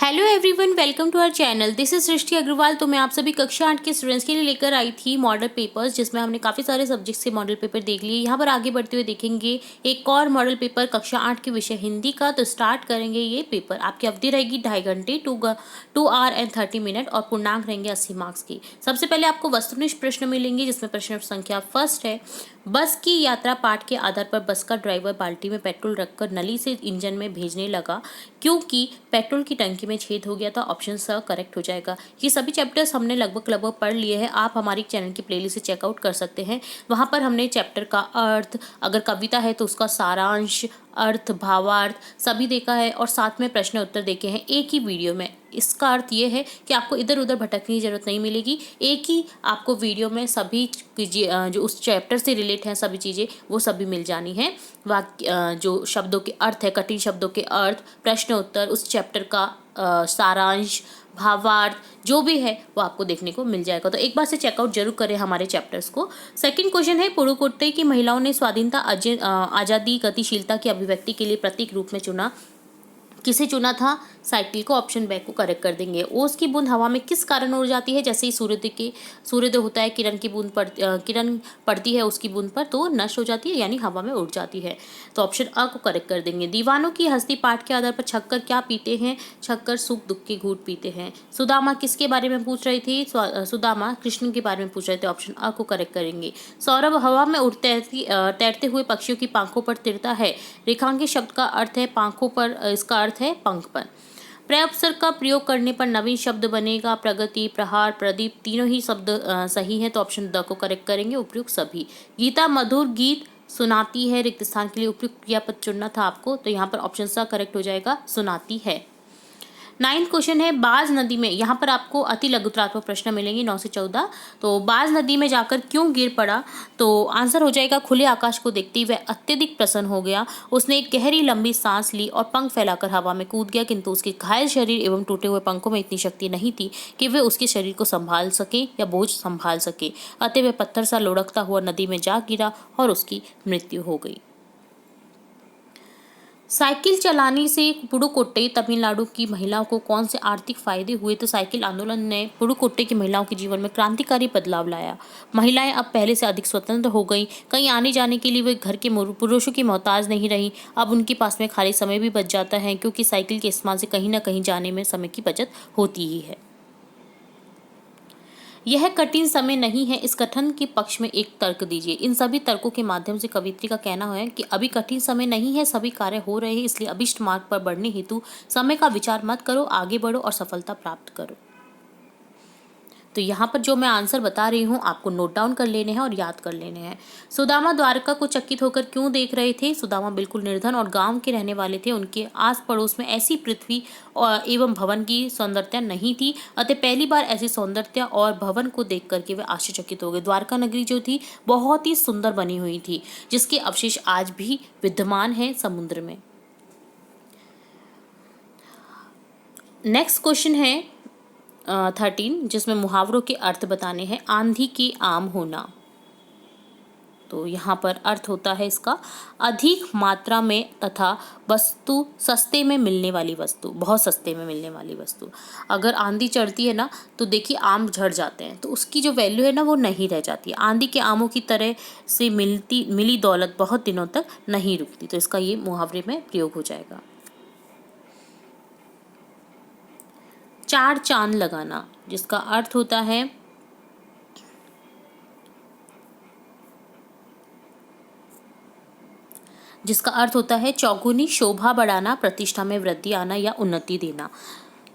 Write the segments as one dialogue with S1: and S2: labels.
S1: Hello everyone, welcome to our channel. This is Srishti Agarwal. तो मैं आप सभी कक्षा 8 के स्टूडेंट्स के लिए लेकर आई थी मॉडल पेपर्स, जिसमें हमने काफ़ी सारे सब्जेक्ट्स के मॉडल पेपर देख लिए। यहाँ पर आगे बढ़ते हुए देखेंगे एक और मॉडल पेपर कक्षा 8 के विषय हिंदी का। तो स्टार्ट करेंगे ये पेपर। आपकी अवधि रहेगी 2.5 घंटे, 2 आवर एंड 30 मिनट, और पूर्णांक रहेंगे 80 मार्क्स की। सबसे पहले आपको वस्तुनिष्ठ प्रश्न मिलेंगे, जिसमें प्रश्न संख्या फर्स्ट है, बस की यात्रा पाठ के आधार पर बस का ड्राइवर बाल्टी में पेट्रोल रखकर नली से इंजन में भेजने लगा क्योंकि पेट्रोल की टंकी में छेद हो गया था। ऑप्शन स करेक्ट हो जाएगा। ये सभी चैप्टर्स हमने लगभग पढ़ लिए हैं। आप हमारी चैनल की प्लेलिस्ट से चेकआउट कर सकते हैं। वहाँ पर हमने चैप्टर का अर्थ, अगर कविता है तो उसका सारांश, अर्थ, भावार्थ सभी देखा है, और साथ में प्रश्न उत्तर देखे हैं एक ही वीडियो में। इसका अर्थ ये है कि आपको इधर उधर भटकने की जरूरत नहीं मिलेगी। एक ही आपको वीडियो में सभी जो उस चैप्टर से रिलेट हैं सभी चीज़ें वो सभी मिल जानी है। वाक्य, जो शब्दों के अर्थ है, कठिन शब्दों के अर्थ, प्रश्न उत्तर, उस चैप्टर का सारांश, भावार्थ जो भी है वो आपको देखने को मिल जाएगा। तो एक बार से चेकआउट जरूर करें हमारे चैप्टर्स को। सेकंड क्वेश्चन है, पुडुकोट्टई की महिलाओं ने स्वाधीनता, आज़ादी, गतिशीलता की अभिव्यक्ति के लिए प्रतीक रूप में चुना। किसे चुना था? साइकिल को। ऑप्शन बैक को करेक्ट कर देंगे। ओस की बूंद हवा में किस कारण उड़ जाती है? जैसे ही सूर्योदय होता है, किरण पड़ती है उसकी बूंद पर, तो नष्ट हो जाती है, यानी हवा में उड़ जाती है। तो ऑप्शन अ को करेक्ट कर देंगे। दीवानों की हस्ती पाठ के आधार पर छक्कर क्या पीते हैं? छक्कर सुख दुख के घूंट पीते हैं। सुदामा किसके बारे में पूछ रही थी? सुदामा कृष्ण के बारे में पूछ रहे थे। ऑप्शन अ को करेक्ट करेंगे। सौरभ हवा में उड़ते तैरते हुए पक्षियों की पांखों पर तिरता है। रेखांकित शब्द का अर्थ है पांखों पर, इसका अर्थ है पंख पर। प्रअपसर्ग का प्रयोग करने पर नवीन शब्द बनेगा। प्रगति, प्रहार, प्रदीप तीनों ही शब्द सही हैं, तो ऑप्शन द को करेक्ट करेंगे। उपयुक्त सभी। गीता मधुर गीत सुनाती है। रिक्त स्थान के लिए उपयुक्त क्रियापद चुनना था आपको, तो यहाँ पर ऑप्शन सा करेक्ट हो जाएगा, सुनाती है। 9th क्वेश्चन है, बाज नदी में, यहाँ पर आपको अति लघुत्रात्मक प्रश्न मिलेंगे 9 से 14। तो बाज नदी में जाकर क्यों गिर पड़ा? तो आंसर हो जाएगा, खुले आकाश को देखते ही वह अत्यधिक प्रसन्न हो गया। उसने एक गहरी लंबी सांस ली और पंख फैलाकर हवा में कूद गया, किंतु उसके घायल शरीर एवं टूटे हुए पंखों में इतनी शक्ति नहीं थी कि वे उसके शरीर को संभाल सके या बोझ संभाल सके। अतः वह पत्थर सा लुढ़कता हुआ नदी में जा गिरा और उसकी मृत्यु हो गई। साइकिल चलाने से पुडुकोट्टई तमिलनाडु की महिलाओं को कौन से आर्थिक फायदे हुए? तो साइकिल आंदोलन ने पुडुकोट्टई की महिलाओं के जीवन में क्रांतिकारी बदलाव लाया। महिलाएं अब पहले से अधिक स्वतंत्र हो गई। कहीं आने जाने के लिए वे घर के पुरुषों की मोहताज नहीं रही। अब उनके पास में खाली समय भी बच जाता है, क्योंकि साइकिल के इस्तेमाल से कहीं ना कहीं जाने में समय की बचत होती ही है। यह कठिन समय नहीं है, इस कथन के पक्ष में एक तर्क दीजिए। इन सभी तर्कों के माध्यम से कवित्री का कहना है कि अभी कठिन समय नहीं है, सभी कार्य हो रहे हैं, इसलिए अभिष्ट मार्ग पर बढ़ने हेतु समय का विचार मत करो, आगे बढ़ो और सफलता प्राप्त करो। तो यहाँ पर जो मैं आंसर बता रही हूँ आपको नोट डाउन कर लेने हैं और याद कर लेने हैं। सुदामा द्वारका को चकित होकर क्यों देख रहे थे? सुदामा बिल्कुल निर्धन और गांव के रहने वाले थे। उनके आस पड़ोस में ऐसी पृथ्वी और एवं भवन की सौंदर्यता नहीं थी, अतः पहली बार ऐसी सौंदर्यता और भवन को देख करके वे आश्चर्यचकित हो गए। द्वारका नगरी जो थी बहुत ही सुंदर बनी हुई थी, जिसके अवशेष आज भी विद्यमान है समुद्र में। नेक्स्ट क्वेश्चन है 13, जिसमें मुहावरों के अर्थ बताने हैं। आंधी की आम होना, तो यहाँ पर अर्थ होता है इसका अधिक मात्रा में तथा वस्तु सस्ते में मिलने वाली वस्तु, बहुत सस्ते में मिलने वाली वस्तु। अगर आंधी चढ़ती है ना, तो देखिए आम झड़ जाते हैं, तो उसकी जो वैल्यू है ना वो नहीं रह जाती। आंधी के आमों की तरह से मिली दौलत बहुत दिनों तक नहीं रुकती, तो इसका ये मुहावरे में प्रयोग हो जाएगा। चार चांद लगाना, जिसका अर्थ होता है चौगुनी शोभा बढ़ाना, प्रतिष्ठा में वृद्धि आना या उन्नति देना।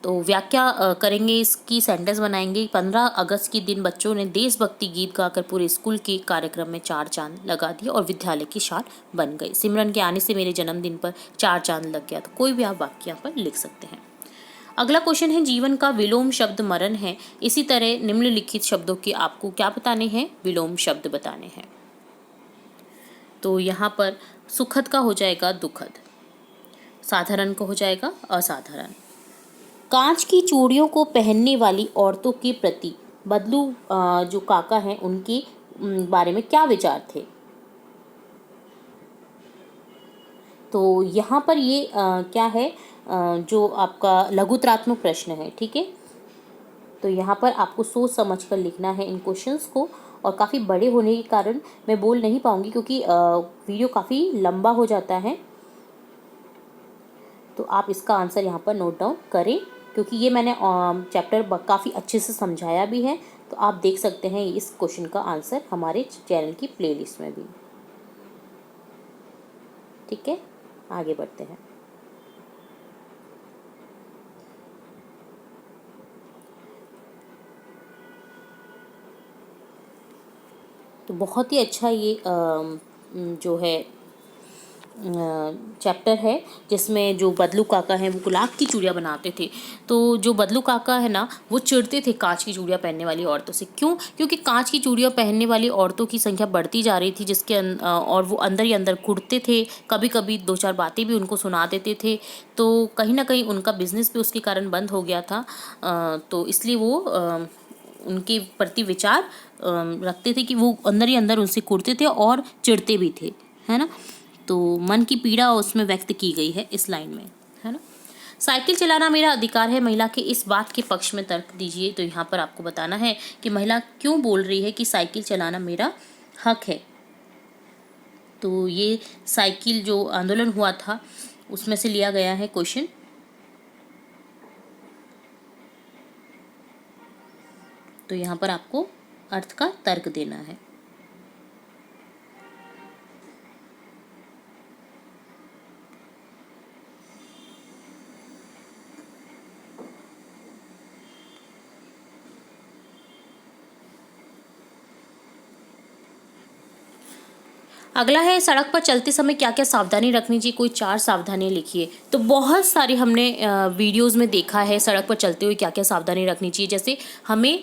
S1: तो व्याख्या करेंगे इसकी, सेंटेंस बनाएंगे। 15 अगस्त के दिन बच्चों ने देशभक्ति गीत गाकर पूरे स्कूल के कार्यक्रम में 4 चांद लगा दिए और विद्यालय की शान बन गई। सिमरन के आने से मेरे जन्मदिन पर 4 चांद लग गया। तो कोई भी आप वाक्य यहाँ पर लिख सकते हैं। अगला क्वेश्चन है, जीवन का विलोम शब्द मरण है। इसी तरह निम्नलिखित शब्दों के आपको क्या बताने हैं? विलोम शब्द बताने हैं। तो यहाँ पर सुखद का हो जाएगा दुखद, साधारण का हो जाएगा असाधारण। कांच की चूड़ियों को पहनने वाली औरतों के प्रति बदलू जो काका हैं उनके बारे में क्या विचार थे? तो यहाँ पर ये क्या है, जो आपका लघुत्रात्मक प्रश्न है, ठीक है। तो यहाँ पर आपको सोच समझ कर लिखना है इन क्वेश्चंस को, और काफ़ी बड़े होने के कारण मैं बोल नहीं पाऊँगी क्योंकि वीडियो काफ़ी लंबा हो जाता है। तो आप इसका आंसर यहाँ पर नोट डाउन करें, क्योंकि ये मैंने चैप्टर काफ़ी अच्छे से समझाया भी है। तो आप देख सकते हैं इस क्वेश्चन का आंसर हमारे चैनल की प्लेलिस्ट में भी। ठीक है, आगे बढ़ते हैं। तो बहुत ही अच्छा ये जो है चैप्टर है, जिसमें जो बदलू काका हैं वो गुलाब की चूड़ियाँ बनाते थे। तो जो बदलू काका है ना, वो चिढ़ते थे कांच की चूड़ियाँ पहनने वाली औरतों से। क्यों? क्योंकि कांच की चूड़ियाँ पहनने वाली औरतों की संख्या बढ़ती जा रही थी, और वो अंदर ही अंदर कुढ़ते थे। कभी कभी दो चार बातें भी उनको सुना देते थे। तो कहीं ना कहीं उनका बिजनेस भी उसके कारण बंद हो गया था। तो इसलिए वो उनके प्रति विचार रखते थे कि वो अंदर ही अंदर उनसे कुढ़ते थे और चिढ़ते भी थे, है ना। तो मन की पीड़ा उसमें व्यक्त की गई है इस लाइन में, है ना। साइकिल चलाना मेरा अधिकार है, महिला के इस बात के पक्ष में तर्क दीजिए। तो यहाँ पर आपको बताना है कि महिला क्यों बोल रही है कि साइकिल चलाना मेरा हक है। तो ये साइकिल जो आंदोलन हुआ था उसमें से लिया गया है क्वेश्चन। तो यहाँ पर आपको अर्थ का तर्क देना है। अगला है, सड़क पर चलते समय क्या क्या सावधानी रखनी चाहिए, कोई 4 सावधानियां लिखिए। तो बहुत सारी हमने वीडियोस में देखा है सड़क पर चलते हुए क्या क्या सावधानी रखनी चाहिए। जैसे हमें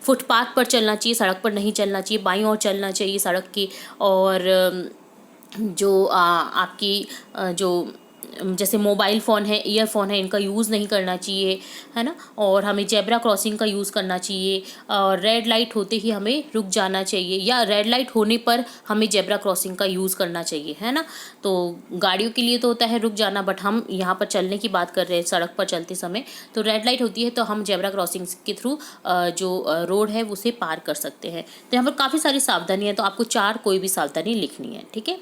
S1: फुटपाथ पर चलना चाहिए, सड़क पर नहीं चलना चाहिए, बाईं ओर चलना चाहिए सड़क की। और जो आपकी जो जैसे मोबाइल फ़ोन है, ईयरफोन है, इनका यूज़ नहीं करना चाहिए, है ना। और हमें जेब्रा क्रॉसिंग का यूज़ करना चाहिए, और रेड लाइट होते ही हमें रुक जाना चाहिए, या रेड लाइट होने पर हमें जेब्रा क्रॉसिंग का यूज़ करना चाहिए, है ना। तो गाड़ियों के लिए तो होता है रुक जाना, बट हम यहाँ पर चलने की बात कर रहे हैं सड़क पर चलते समय। तो रेड लाइट होती है तो हम जेब्रा क्रॉसिंग के थ्रू जो रोड है उसे पार कर सकते हैं। तो यहाँ पर काफ़ी सारी सावधानी है, तो आपको 4 कोई भी सावधानी लिखनी है, ठीक है।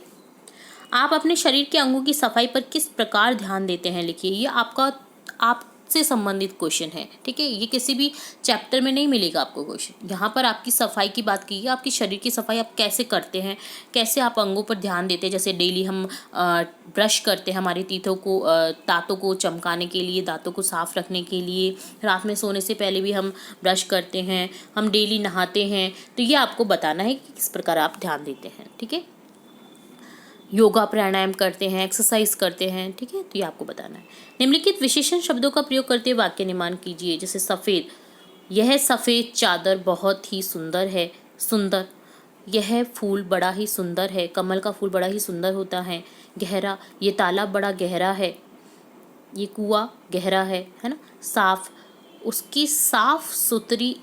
S1: आप अपने शरीर के अंगों की सफाई पर किस प्रकार ध्यान देते हैं, लिखिए। ये आपसे संबंधित क्वेश्चन है, ठीक है। ये किसी भी चैप्टर में नहीं मिलेगा आपको क्वेश्चन। यहाँ पर आपकी सफाई की बात की है, आपकी शरीर की सफाई आप कैसे करते हैं, कैसे आप अंगों पर ध्यान देते हैं। जैसे डेली हम ब्रश करते हैं हमारे तीतों को, दांतों को चमकाने के लिए, दांतों को साफ रखने के लिए। रात में सोने से पहले भी हम ब्रश करते हैं, हम डेली नहाते हैं। तो ये आपको बताना है कि किस प्रकार आप ध्यान देते हैं, ठीक है। योगा प्राणायाम करते हैं, एक्सरसाइज करते हैं, ठीक है। तो ये आपको बताना है। निम्नलिखित विशेषण शब्दों का प्रयोग करते हुए वाक्य निर्माण कीजिए। जैसे सफ़ेद, यह सफ़ेद चादर बहुत ही सुंदर है। सुंदर, यह फूल बड़ा ही सुंदर है। कमल का फूल बड़ा ही सुंदर होता है। गहरा, ये तालाब बड़ा गहरा है। ये कुआं गहरा है ना। साफ, उसकी साफ सुथरी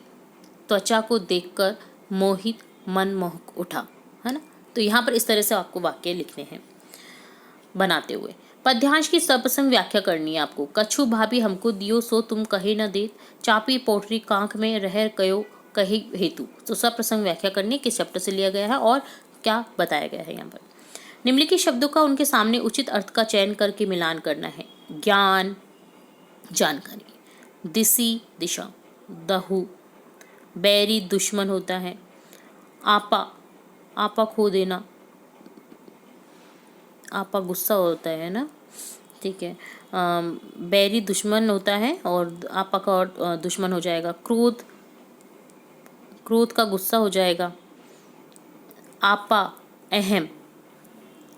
S1: त्वचा को देखकर मोहित मन मोहक उठा, है ना। तो यहाँ पर इस तरह से आपको वाक्य लिखने हैं बनाते हुए। पद्यांश की सप्रसंग व्याख्या करनी है आपको। कछु भाभी हमको दियो सो तुम कहे न देत, चापी पोटरी कांख में रह कयो कहे हेतु। तो सप्रसंग व्याख्या करनी, किस चैप्टर से लिया गया है और क्या बताया गया है यहाँ पर। निम्नलिखित शब्दों का उनके सामने उचित अर्थ का चयन करके मिलान करना है। ज्ञान, जानकारी। दिसी, दिशा। दहु, बैरी दुश्मन होता है। आपा, आपा खो देना, आपा गुस्सा होता है ना, ठीक है। बैरी दुश्मन होता है और आपा का और दुश्मन हो जाएगा। क्रोध, क्रोध का गुस्सा हो जाएगा। आपा अहम,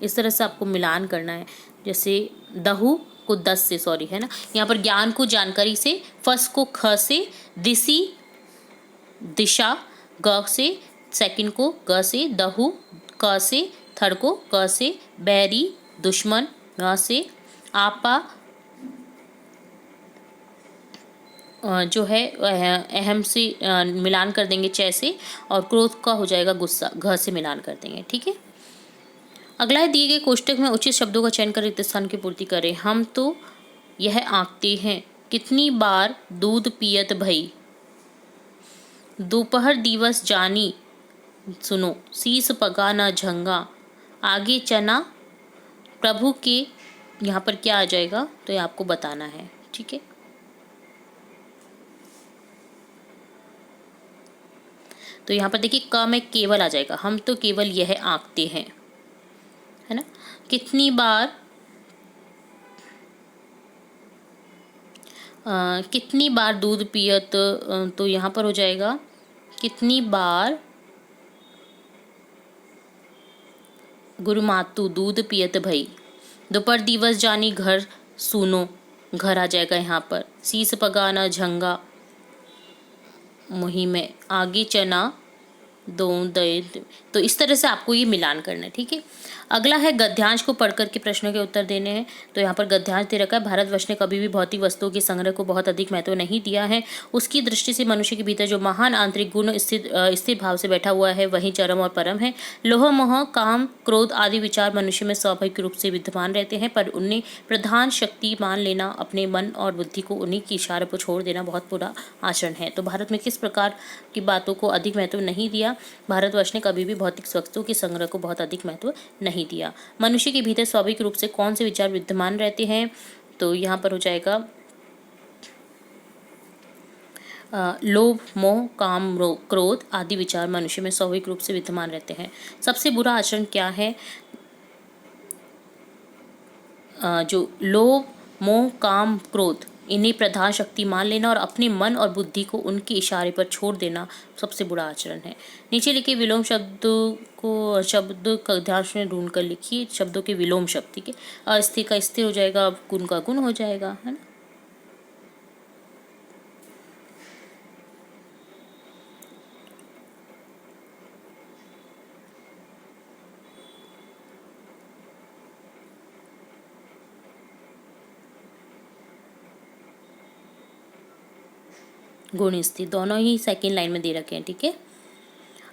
S1: इस तरह से आपको मिलान करना है। जैसे दहु को 10 से, सॉरी, है ना। यहाँ पर ज्ञान को जानकारी से, फर्स्ट को ख से, दिसी दिशा ग से, सेकंड को ग से, दहु क से, थर्ड को क से, बैरी दुश्मन ग से, आपा जो है अहम से मिलान कर देंगे च से, और क्रोध का हो जाएगा गुस्सा, घ से मिलान कर देंगे, ठीक है। अगला है, दिए गए कोष्टक में उचित शब्दों का चयन कर रिक्त स्थान की पूर्ति करें। हम तो यह आंकते हैं, कितनी बार दूध पियत भई। दोपहर दिवस जानी, सुनो, शीस पगा न झंगा। आगे चना प्रभु के, यहाँ पर क्या आ जाएगा तो ये आपको बताना है, ठीक है। तो यहाँ पर देखिए क में केवल आ जाएगा, हम तो केवल यह आंकते हैं, है ना। कितनी बार, कितनी बार दूध पियत, तो यहाँ पर हो जाएगा कितनी बार गुरुमातु दूध पियत भई। दोपहर दिवस जानी घर सुनो, घर आ जाएगा यहाँ पर। शीस पगा न झंगा मुहि में, आगे चना दो दे। तो इस तरह से आपको ये मिलान करना है, ठीक है। अगला है गद्यांश को पढ़कर के प्रश्नों के उत्तर देने हैं। तो यहाँ पर गद्यांश दे रखा है, भारतवर्ष ने कभी भी भौतिक वस्तुओं के संग्रह को बहुत अधिक महत्व नहीं दिया है। उसकी दृष्टि से मनुष्य के भीतर जो महान आंतरिक गुण स्थिर भाव से बैठा हुआ है वही चरम और परम है। लोह मोह काम क्रोध आदि विचार मनुष्य में स्वाभाविक रूप से विद्यमान रहते हैं, पर उन्हें प्रधान शक्ति मान लेना, अपने मन और बुद्धि को उन्हीं की इशारे पर छोड़ देना बहुत बुरा आचरण है। तो भारत में किस प्रकार की बातों को अधिक महत्व नहीं दिया? भारतवर्ष ने कभी भी भौतिक वस्तुओं के संग्रह को बहुत अधिक महत्व नहीं दिया। मनुष्य के भीतर स्वाभाविक रूप से कौन से विचार विद्यमान रहते हैं? तो यहाँ पर हो जाएगा लोभ मोह काम क्रोध आदि विचार मनुष्य में स्वाभाविक रूप से विद्यमान रहते हैं। सबसे बुरा आचरण क्या है? जो लोभ मोह काम क्रोध, इन्हें प्रधान शक्ति मान लेना और अपने मन और बुद्धि को उनके इशारे पर छोड़ देना सबसे बुरा आचरण है। नीचे लिखे विलोम शब्द का ध्यान से ढूंढ कर लिखिए, शब्दों के विलोम शब्द, ठीक है। अस्थिर का स्थिर हो जाएगा, गुण का गुण हो जाएगा, है ना। गुण स्थिर दोनों ही सेकेंड लाइन में दे रखे हैं, ठीक है।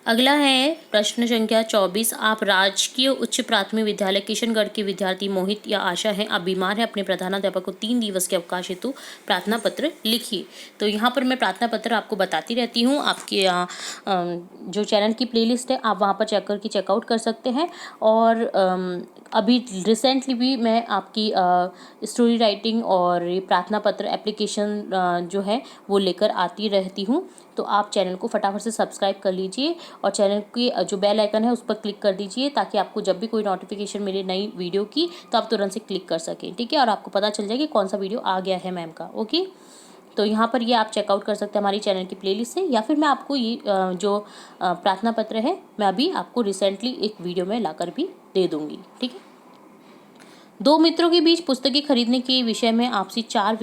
S1: अगला है प्रश्न संख्या 24। आप राजकीय उच्च प्राथमिक विद्यालय किशनगढ़ के विद्यार्थी मोहित या आशा हैं। आप बीमार हैं, अपने प्रधानाध्यापक को 3 दिवस के अवकाश हेतु प्रार्थना पत्र लिखिए। तो यहाँ पर मैं प्रार्थना पत्र आपको बताती रहती हूँ। आपके जो चैनल की प्लेलिस्ट है आप वहाँ पर चेक करके चेकआउट कर सकते हैं। और अभी रिसेंटली भी मैं आपकी स्टोरी राइटिंग और प्रार्थना पत्र एप्लीकेशन जो है वो लेकर आती रहती हूँ। तो आप चैनल को फटाफट से सब्सक्राइब कर लीजिए और चैनल की जो बेल आइकन है उस पर क्लिक कर दीजिए, ताकि आपको जब भी कोई नोटिफिकेशन मिले नई वीडियो की तो आप तुरंत से क्लिक कर सकें, ठीक है। और आपको पता चल जाए कि कौन सा वीडियो आ गया है मैम का, ओके। तो यहाँ पर ये आप चेकआउट कर सकते हैं हमारी चैनल की प्लेलिस्ट से, या फिर मैं आपको ये जो प्रार्थना पत्र है मैं अभी आपको रिसेंटली एक वीडियो में लाकर भी दे दूँगी, ठीक है। 2 मित्रों के बीच पुस्तकें खरीदने के विषय में आपसी 4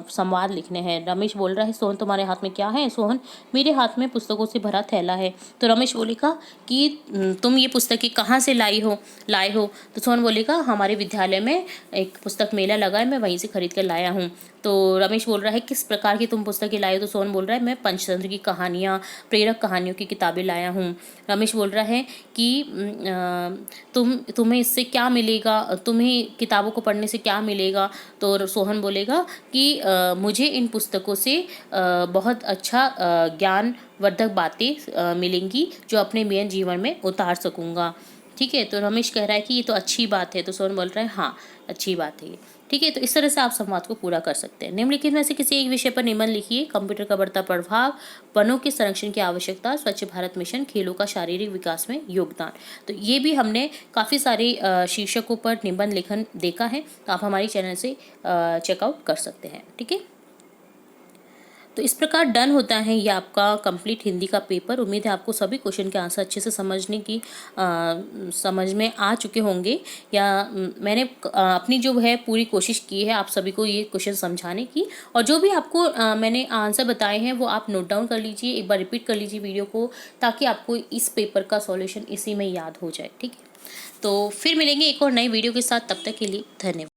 S1: संवाद लिखने हैं। रमेश बोल रहा है, सोहन तुम्हारे हाथ में क्या है? सोहन, मेरे हाथ में पुस्तकों से भरा थैला है। तो रमेश बोलेगा कि तुम ये पुस्तकें कहाँ से लाए हो? तो सोहन बोलेगा, हमारे विद्यालय में एक पुस्तक मेला लगा है, मैं वहीं से खरीद कर लाया हूँ। तो रमेश बोल रहा है, किस प्रकार की तुम पुस्तकें लाए हो? तो सोहन बोल रहा है, मैं पंचतंत्र की कहानियाँ, प्रेरक कहानियों की किताबें लाया हूँ। रमेश बोल रहा है कि तुम्हें इससे क्या मिलेगा, तुम्हें किताबों को पढ़ने से क्या मिलेगा? तो सोहन बोलेगा कि मुझे इन पुस्तकों से बहुत अच्छा ज्ञानवर्धक बातें मिलेंगी जो अपने मेन जीवन में उतार सकूँगा, ठीक है। तो रमेश कह रहा है कि ये तो अच्छी बात है। तो सोहन बोल रहा है, हाँ अच्छी बात है ये, ठीक है। तो इस तरह से आप संवाद को पूरा कर सकते हैं। निम्नलिखित में से किसी एक विषय पर निबंध लिखिए। कंप्यूटर का बढ़ता प्रभाव, वनों के संरक्षण की आवश्यकता, स्वच्छ भारत मिशन, खेलों का शारीरिक विकास में योगदान। तो ये भी हमने काफ़ी सारे शीर्षकों पर निबंध लेखन देखा है, तो आप हमारी चैनल से चेकआउट कर सकते हैं, ठीक है। तो इस प्रकार डन होता है ये आपका कंप्लीट हिंदी का पेपर। उम्मीद है आपको सभी क्वेश्चन के आंसर अच्छे से समझ में आ चुके होंगे, या मैंने अपनी जो है पूरी कोशिश की है आप सभी को ये क्वेश्चन समझाने की। और जो भी आपको मैंने आंसर बताए हैं वो आप नोट डाउन कर लीजिए, एक बार रिपीट कर लीजिए वीडियो को, ताकि आपको इस पेपर का सॉल्यूशन इसी में याद हो जाए, ठीक है। तो फिर मिलेंगे एक और नई वीडियो के साथ, तब तक के लिए धन्यवाद।